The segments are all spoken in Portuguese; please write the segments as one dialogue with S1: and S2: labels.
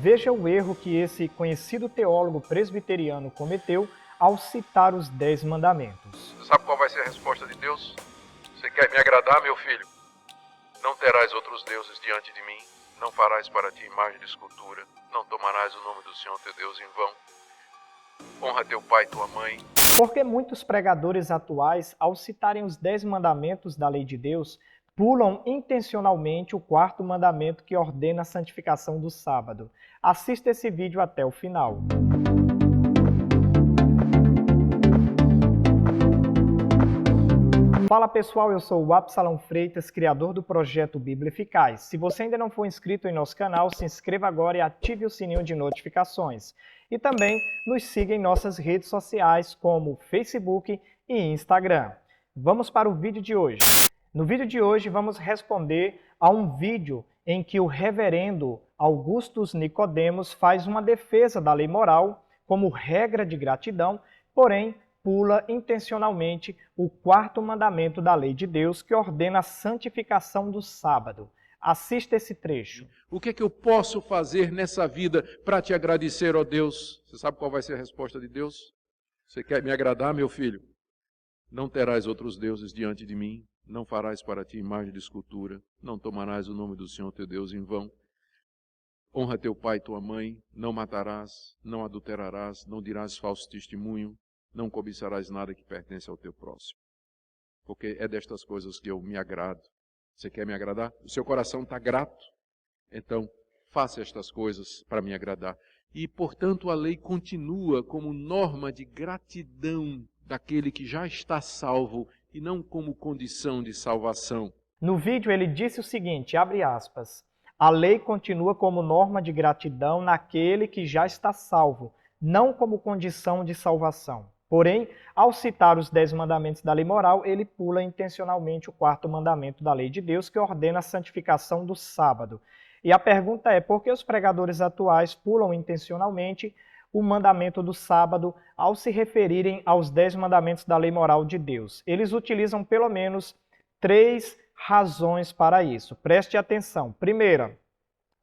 S1: Veja o erro que esse conhecido teólogo presbiteriano cometeu ao citar os 10 mandamentos.
S2: Você sabe qual vai ser a resposta de Deus? Você quer me agradar, meu filho? Não terás outros deuses diante de mim, não farás para ti imagem de escultura, não tomarás o nome do Senhor teu Deus em vão. Honra teu pai e tua mãe.
S1: Porque muitos pregadores atuais, ao citarem os 10 mandamentos da lei de Deus, pulam intencionalmente o 4º mandamento que ordena a santificação do sábado. Assista esse vídeo até o final. Fala pessoal, eu sou o Absalão Freitas, criador do projeto Bíblia Eficaz. Se você ainda não for inscrito em nosso canal, se inscreva agora e ative o sininho de notificações. E também nos siga em nossas redes sociais como Facebook e Instagram. Vamos para o vídeo de hoje. No vídeo de hoje vamos responder a um vídeo em que o reverendo Augustus Nicodemos faz uma defesa da lei moral como regra de gratidão, porém pula intencionalmente o 4º mandamento da lei de Deus que ordena a santificação do sábado. Assista esse trecho.
S2: O que é que eu posso fazer nessa vida para te agradecer, ó Deus? Você sabe qual vai ser a resposta de Deus? Você quer me agradar, meu filho? Não terás outros deuses diante de mim, não farás para ti imagem de escultura, não tomarás o nome do Senhor teu Deus em vão. Honra teu pai e tua mãe, não matarás, não adulterarás, não dirás falso testemunho, não cobiçarás nada que pertence ao teu próximo. Porque é destas coisas que eu me agrado. Você quer me agradar? O seu coração está grato? Então, faça estas coisas para me agradar. E, portanto, a lei continua como norma de gratidão daquele que já está salvo e não como condição de salvação.
S1: No vídeo ele disse o seguinte, abre aspas, a lei continua como norma de gratidão naquele que já está salvo, não como condição de salvação. Porém, ao citar os 10 mandamentos da lei moral, ele pula intencionalmente o 4º mandamento da lei de Deus, que ordena a santificação do sábado. E a pergunta é, por que os pregadores atuais pulam intencionalmente o mandamento do sábado ao se referirem aos 10 mandamentos da lei moral de Deus? Eles utilizam pelo menos 3 razões para isso. Preste atenção. Primeira,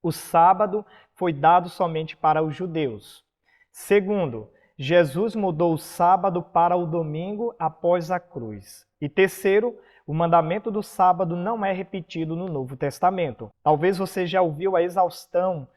S1: o sábado foi dado somente para os judeus. Segundo, Jesus mudou o sábado para o domingo após a cruz. E terceiro, o mandamento do sábado não é repetido no Novo Testamento. Talvez você já ouviu a exaustão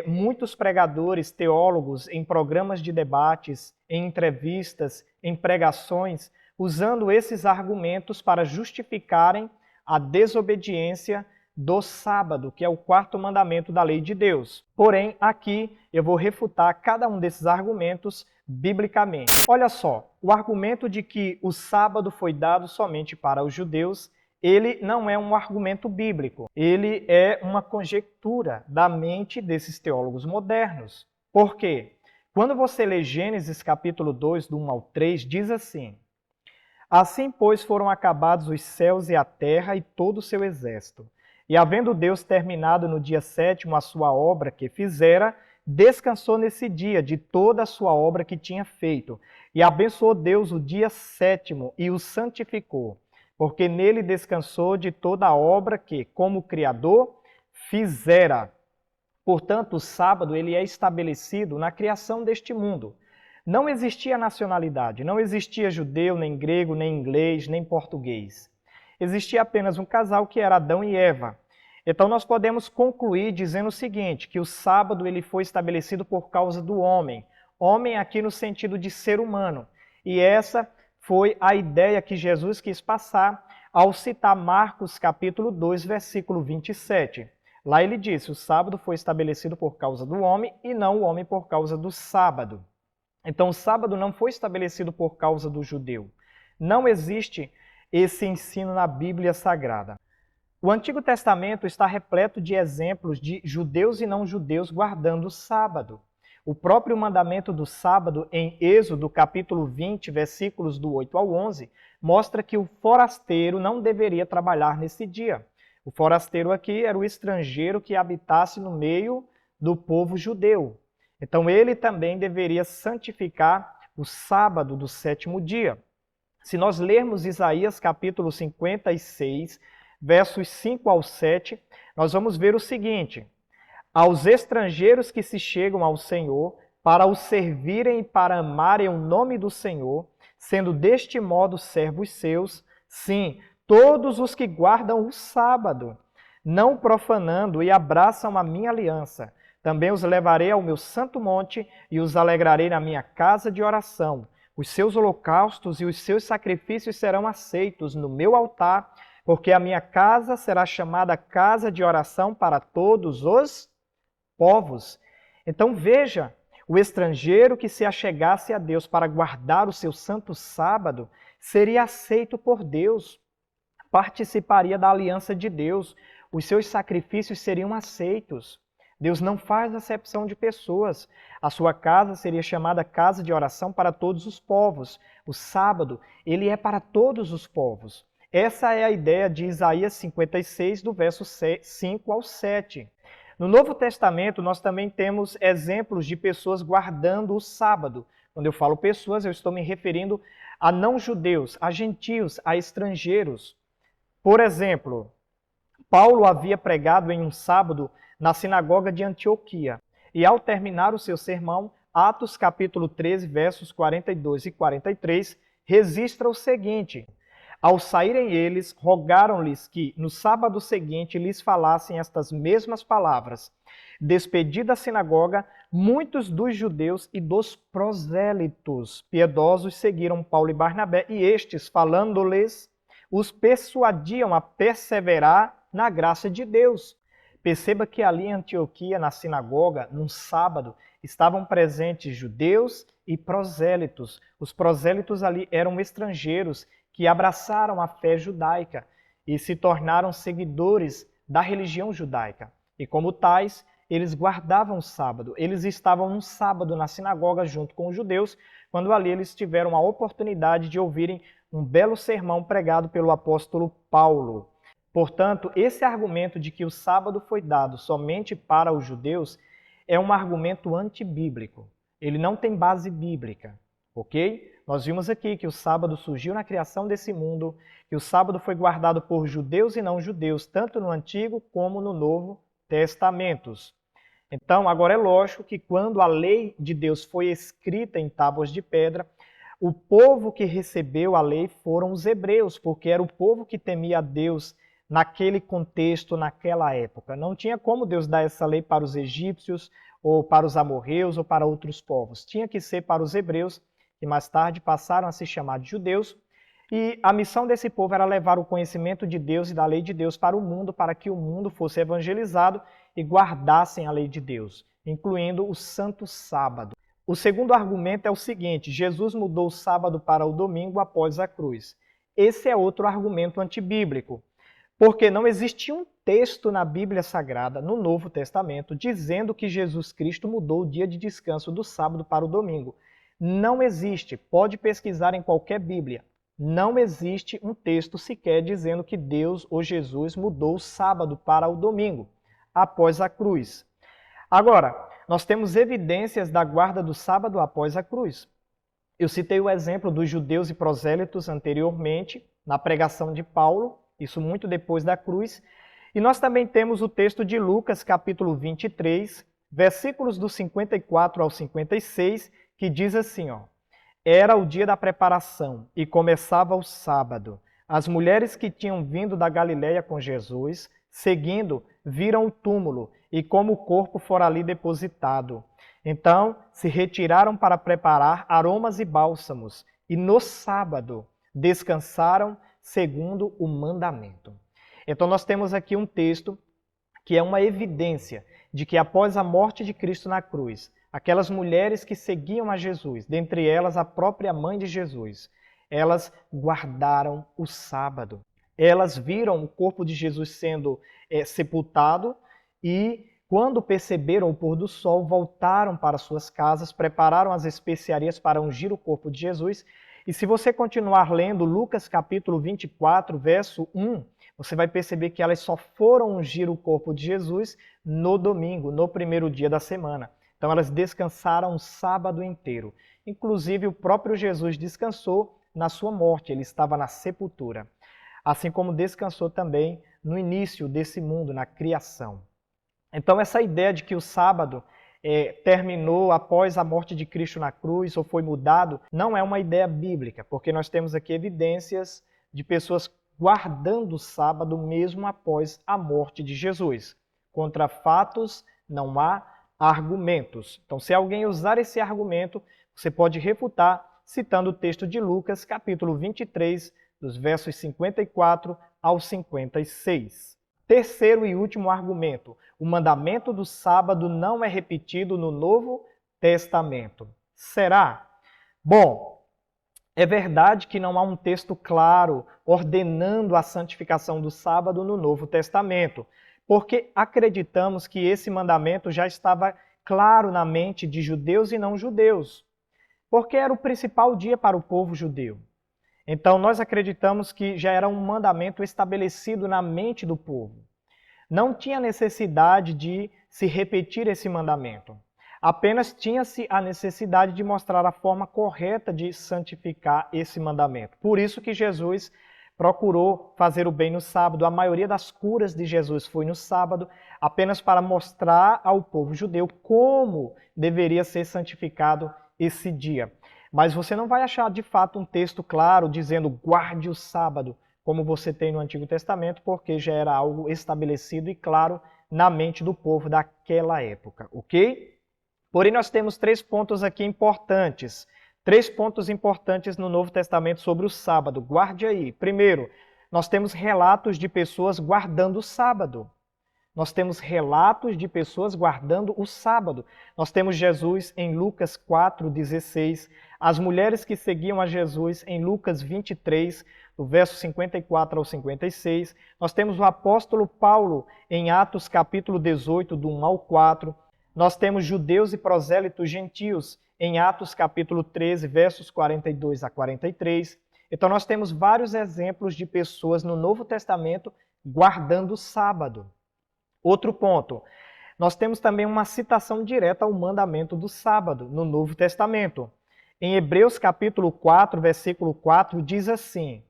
S1: muitos pregadores, teólogos, em programas de debates, em entrevistas, em pregações, usando esses argumentos para justificarem a desobediência do sábado, que é o 4º mandamento da lei de Deus. Porém, aqui eu vou refutar cada um desses argumentos biblicamente. Olha só, o argumento de que o sábado foi dado somente para os judeus, ele não é um argumento bíblico. Ele é uma conjectura da mente desses teólogos modernos. Por quê? Quando você lê Gênesis capítulo 2, do 1 ao 3, diz assim, assim, pois, foram acabados os céus e a terra e todo o seu exército. E havendo Deus terminado no dia 7º a sua obra que fizera, descansou nesse dia de toda a sua obra que tinha feito. E abençoou Deus o dia 7º e o santificou, porque nele descansou de toda a obra que, como Criador, fizera. Portanto, o sábado ele é estabelecido na criação deste mundo. Não existia nacionalidade, não existia judeu, nem grego, nem inglês, nem português. Existia apenas um casal que era Adão e Eva. Então nós podemos concluir dizendo o seguinte, que o sábado ele foi estabelecido por causa do homem. Homem aqui no sentido de ser humano. E essa foi a ideia que Jesus quis passar ao citar Marcos capítulo 2, versículo 27. Lá ele disse, o sábado foi estabelecido por causa do homem e não o homem por causa do sábado. Então o sábado não foi estabelecido por causa do judeu. Não existe esse ensino na Bíblia Sagrada. O Antigo Testamento está repleto de exemplos de judeus e não judeus guardando o sábado. O próprio mandamento do sábado, em Êxodo capítulo 20, versículos do 8 ao 11, mostra que o forasteiro não deveria trabalhar nesse dia. O forasteiro aqui era o estrangeiro que habitasse no meio do povo judeu. Então ele também deveria santificar o sábado do 7º dia. Se nós lermos Isaías capítulo 56, versos 5 ao 7, nós vamos ver o seguinte, aos estrangeiros que se chegam ao Senhor, para o servirem e para amarem o nome do Senhor, sendo deste modo servos seus, sim, todos os que guardam o sábado, não profanando e abraçam a minha aliança. Também os levarei ao meu santo monte e os alegrarei na minha casa de oração. Os seus holocaustos e os seus sacrifícios serão aceitos no meu altar, porque a minha casa será chamada casa de oração para todos os povos. Então veja, o estrangeiro que se achegasse a Deus para guardar o seu santo sábado seria aceito por Deus, participaria da aliança de Deus, os seus sacrifícios seriam aceitos. Deus não faz acepção de pessoas. A sua casa seria chamada casa de oração para todos os povos. O sábado, ele é para todos os povos. Essa é a ideia de Isaías 56, do verso 5 ao 7. No Novo Testamento, nós também temos exemplos de pessoas guardando o sábado. Quando eu falo pessoas, eu estou me referindo a não-judeus, a gentios, a estrangeiros. Por exemplo, Paulo havia pregado em um sábado na sinagoga de Antioquia. E ao terminar o seu sermão, Atos capítulo 13, versos 42 e 43, registra o seguinte: ao saírem eles, rogaram-lhes que, no sábado seguinte, lhes falassem estas mesmas palavras. Despedida a sinagoga, muitos dos judeus e dos prosélitos piedosos seguiram Paulo e Barnabé, e estes, falando-lhes, os persuadiam a perseverar na graça de Deus. Perceba que ali em Antioquia, na sinagoga, num sábado, estavam presentes judeus e prosélitos. Os prosélitos ali eram estrangeiros que abraçaram a fé judaica e se tornaram seguidores da religião judaica. E como tais, eles guardavam o sábado. Eles estavam no sábado na sinagoga junto com os judeus, quando ali eles tiveram a oportunidade de ouvirem um belo sermão pregado pelo apóstolo Paulo. Portanto, esse argumento de que o sábado foi dado somente para os judeus é um argumento antibíblico. Ele não tem base bíblica, ok? Nós vimos aqui que o sábado surgiu na criação desse mundo, que o sábado foi guardado por judeus e não judeus, tanto no Antigo como no Novo Testamentos. Então, agora é lógico que quando a lei de Deus foi escrita em tábuas de pedra, o povo que recebeu a lei foram os hebreus, porque era o povo que temia a Deus naquele contexto, naquela época. Não tinha como Deus dar essa lei para os egípcios, ou para os amorreus, ou para outros povos. Tinha que ser para os hebreus, que mais tarde passaram a se chamar de judeus. E a missão desse povo era levar o conhecimento de Deus e da lei de Deus para o mundo, para que o mundo fosse evangelizado e guardassem a lei de Deus, incluindo o Santo Sábado. O segundo argumento é o seguinte: Jesus mudou o sábado para o domingo após a cruz. Esse é outro argumento antibíblico. Porque não existe um texto na Bíblia Sagrada, no Novo Testamento, dizendo que Jesus Cristo mudou o dia de descanso do sábado para o domingo. Não existe. Pode pesquisar em qualquer Bíblia. Não existe um texto sequer dizendo que Deus ou Jesus mudou o sábado para o domingo, após a cruz. Agora, nós temos evidências da guarda do sábado após a cruz. Eu citei o exemplo dos judeus e prosélitos anteriormente, na pregação de Paulo, isso muito depois da cruz. E nós também temos o texto de Lucas, capítulo 23, versículos do 54 ao 56, que diz assim, era o dia da preparação e começava o sábado. As mulheres que tinham vindo da Galiléia com Jesus, seguindo, viram o túmulo e como o corpo fora ali depositado. Então se retiraram para preparar aromas e bálsamos, e no sábado descansaram segundo o mandamento. Então nós temos aqui um texto que é uma evidência de que após a morte de Cristo na cruz, aquelas mulheres que seguiam a Jesus, dentre elas a própria mãe de Jesus, elas guardaram o sábado. Elas viram o corpo de Jesus sendo sepultado e, quando perceberam o pôr do sol, voltaram para suas casas, prepararam as especiarias para ungir o corpo de Jesus. E se você continuar lendo Lucas capítulo 24, verso 1, você vai perceber que elas só foram ungir o corpo de Jesus no domingo, no primeiro dia da semana. Então elas descansaram o sábado inteiro. Inclusive o próprio Jesus descansou na sua morte, ele estava na sepultura. Assim como descansou também no início desse mundo, na criação. Então, essa ideia de que o sábado terminou após a morte de Cristo na cruz ou foi mudado, não é uma ideia bíblica, porque nós temos aqui evidências de pessoas guardando o sábado mesmo após a morte de Jesus. Contra fatos não há argumentos. Então, se alguém usar esse argumento, você pode refutar citando o texto de Lucas, capítulo 23, dos versos 54 ao 56. Terceiro e último argumento: o mandamento do sábado não é repetido no Novo Testamento. Será? Bom, é verdade que não há um texto claro ordenando a santificação do sábado no Novo Testamento, porque acreditamos que esse mandamento já estava claro na mente de judeus e não judeus, porque era o principal dia para o povo judeu. Então, nós acreditamos que já era um mandamento estabelecido na mente do povo. Não tinha necessidade de se repetir esse mandamento. Apenas tinha-se a necessidade de mostrar a forma correta de santificar esse mandamento. Por isso que Jesus procurou fazer o bem no sábado. A maioria das curas de Jesus foi no sábado, apenas para mostrar ao povo judeu como deveria ser santificado esse dia. Mas você não vai achar de fato um texto claro dizendo guarde o sábado, como você tem no Antigo Testamento, porque já era algo estabelecido e claro na mente do povo daquela época, ok? Porém, nós temos 3 pontos aqui importantes. 3 pontos importantes no Novo Testamento sobre o sábado. Guarde aí. Primeiro, nós temos relatos de pessoas guardando o sábado. Nós temos relatos de pessoas guardando o sábado. Nós temos Jesus em Lucas 4,16, as mulheres que seguiam a Jesus em Lucas 23, do verso 54 ao 56. Nós temos o apóstolo Paulo em Atos capítulo 18, do 1 ao 4. Nós temos judeus e prosélitos gentios em Atos capítulo 13, versos 42 a 43. Então nós temos vários exemplos de pessoas no Novo Testamento guardando o sábado. Outro ponto, nós temos também uma citação direta ao mandamento do sábado no Novo Testamento. Em Hebreus capítulo 4, versículo 4, diz assim: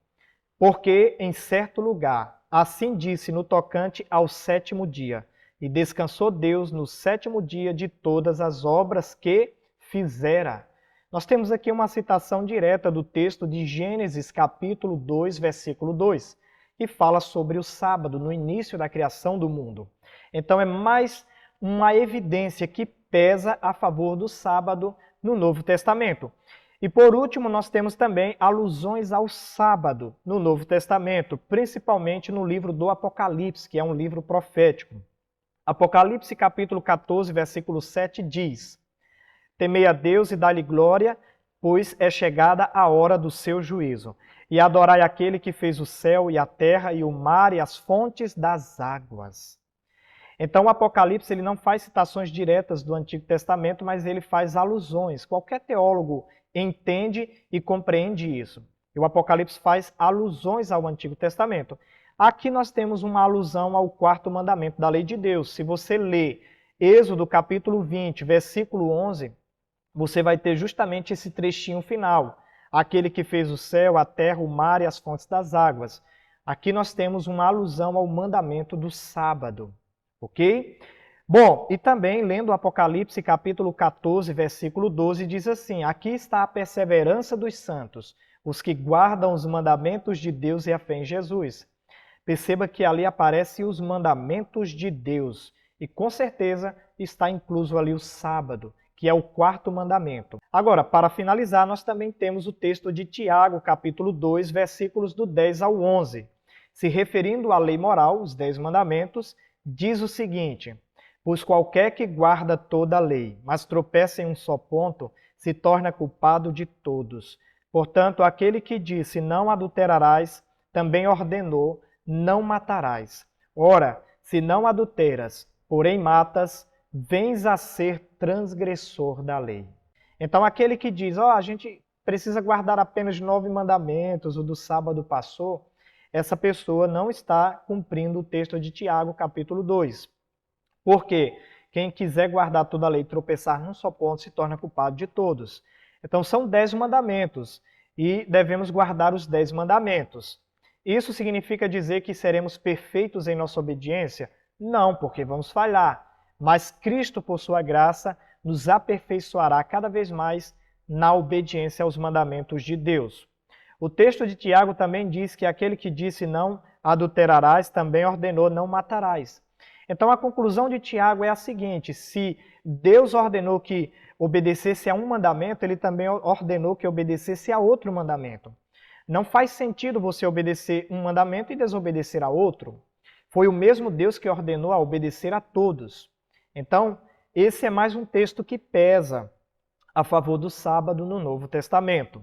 S1: porque em certo lugar, assim disse no tocante ao 7º dia, e descansou Deus no 7º dia de todas as obras que fizera. Nós temos aqui uma citação direta do texto de Gênesis capítulo 2, versículo 2, que fala sobre o sábado, no início da criação do mundo. Então é mais uma evidência que pesa a favor do sábado no Novo Testamento. E por último, nós temos também alusões ao sábado no Novo Testamento, principalmente no livro do Apocalipse, que é um livro profético. Apocalipse capítulo 14, versículo 7 diz: temei a Deus e dá-lhe glória, pois é chegada a hora do seu juízo. E adorai aquele que fez o céu e a terra e o mar e as fontes das águas. Então o Apocalipse ele não faz citações diretas do Antigo Testamento, mas ele faz alusões. Qualquer teólogo entende e compreende isso. E o Apocalipse faz alusões ao Antigo Testamento. Aqui nós temos uma alusão ao 4º mandamento da lei de Deus. Se você ler Êxodo capítulo 20, versículo 11, você vai ter justamente esse trechinho final. Aquele que fez o céu, a terra, o mar e as fontes das águas. Aqui nós temos uma alusão ao mandamento do sábado. Ok? Bom, e também lendo Apocalipse capítulo 14, versículo 12, diz assim: aqui está a perseverança dos santos, os que guardam os mandamentos de Deus e a fé em Jesus. Perceba que ali aparecem os mandamentos de Deus. E com certeza está incluso ali o sábado, que é o 4º mandamento. Agora, para finalizar, nós também temos o texto de Tiago, capítulo 2, versículos do 10 ao 11. Se referindo à lei moral, os 10 mandamentos, diz o seguinte: pois qualquer que guarda toda a lei, mas tropeça em um só ponto, se torna culpado de todos. Portanto, aquele que disse não adulterarás, também ordenou não matarás. Ora, se não adulteras, porém matas, vens a ser transgressor da lei. Então, aquele que diz, a gente precisa guardar apenas 9 mandamentos, o do sábado passou, essa pessoa não está cumprindo o texto de Tiago, capítulo 2. Porque quem quiser guardar toda a lei e tropeçar num só ponto se torna culpado de todos. Então, são 10 mandamentos e devemos guardar os 10 mandamentos. Isso significa dizer que seremos perfeitos em nossa obediência? Não, porque vamos falhar. mas Cristo, por sua graça, nos aperfeiçoará cada vez mais na obediência aos mandamentos de Deus. O texto de Tiago também diz que aquele que disse não adulterarás, também ordenou não matarás. Então a conclusão de Tiago é a seguinte: se Deus ordenou que obedecesse a um mandamento, ele também ordenou que obedecesse a outro mandamento. Não faz sentido você obedecer um mandamento e desobedecer a outro. Foi o mesmo Deus que ordenou a obedecer a todos. Então, esse é mais um texto que pesa a favor do sábado no Novo Testamento.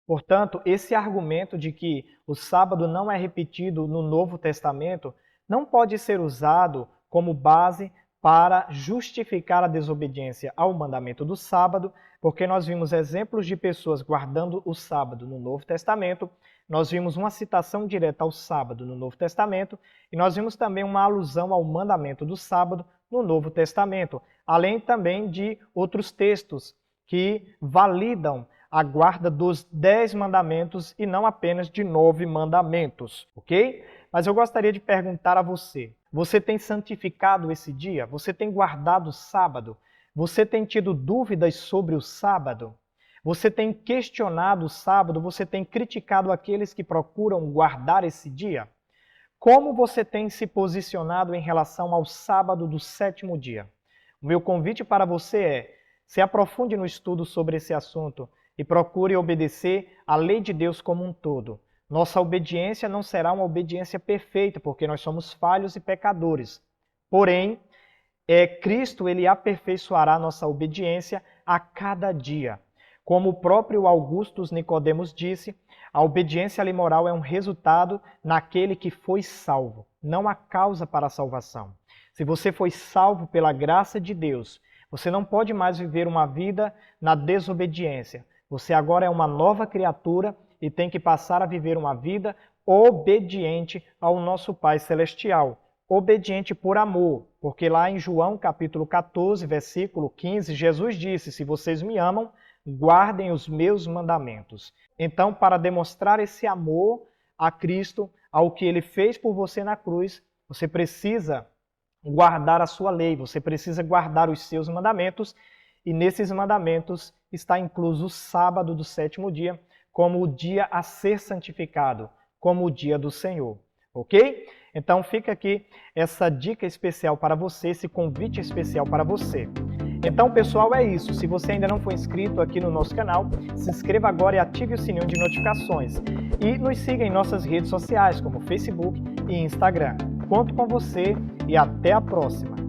S1: Portanto, esse argumento de que o sábado não é repetido no Novo Testamento não pode ser usado como base para justificar a desobediência ao mandamento do sábado, porque nós vimos exemplos de pessoas guardando o sábado no Novo Testamento, nós vimos uma citação direta ao sábado no Novo Testamento e nós vimos também uma alusão ao mandamento do sábado no Novo Testamento, além também de outros textos que validam a guarda dos 10 mandamentos e não apenas de 9 mandamentos, ok? Mas eu gostaria de perguntar a você, você tem santificado esse dia? Você tem guardado o sábado? Você tem tido dúvidas sobre o sábado? Você tem questionado o sábado? Você tem criticado aqueles que procuram guardar esse dia? Como você tem se posicionado em relação ao sábado do 7º dia? O meu convite para você é: se aprofunde no estudo sobre esse assunto e procure obedecer à lei de Deus como um todo. Nossa obediência não será uma obediência perfeita, porque nós somos falhos e pecadores. Porém, Cristo ele aperfeiçoará nossa obediência a cada dia. Como o próprio Augustus Nicodemos disse, a obediência moral é um resultado naquele que foi salvo, não a causa para a salvação. Se você foi salvo pela graça de Deus, você não pode mais viver uma vida na desobediência. Você agora é uma nova criatura e tem que passar a viver uma vida obediente ao nosso Pai Celestial. Obediente por amor, porque lá em João capítulo 14, versículo 15, Jesus disse: se vocês me amam, guardem os meus mandamentos. Então, para demonstrar esse amor a Cristo, ao que Ele fez por você na cruz, você precisa guardar a sua lei, você precisa guardar os seus mandamentos, e nesses mandamentos está incluso o sábado do 7º dia, como o dia a ser santificado, como o dia do Senhor, ok? Então fica aqui essa dica especial para você, esse convite especial para você. Então, pessoal, é isso. Se você ainda não foi inscrito aqui no nosso canal, se inscreva agora e ative o sininho de notificações. E nos siga em nossas redes sociais, como Facebook e Instagram. Conto com você e até a próxima!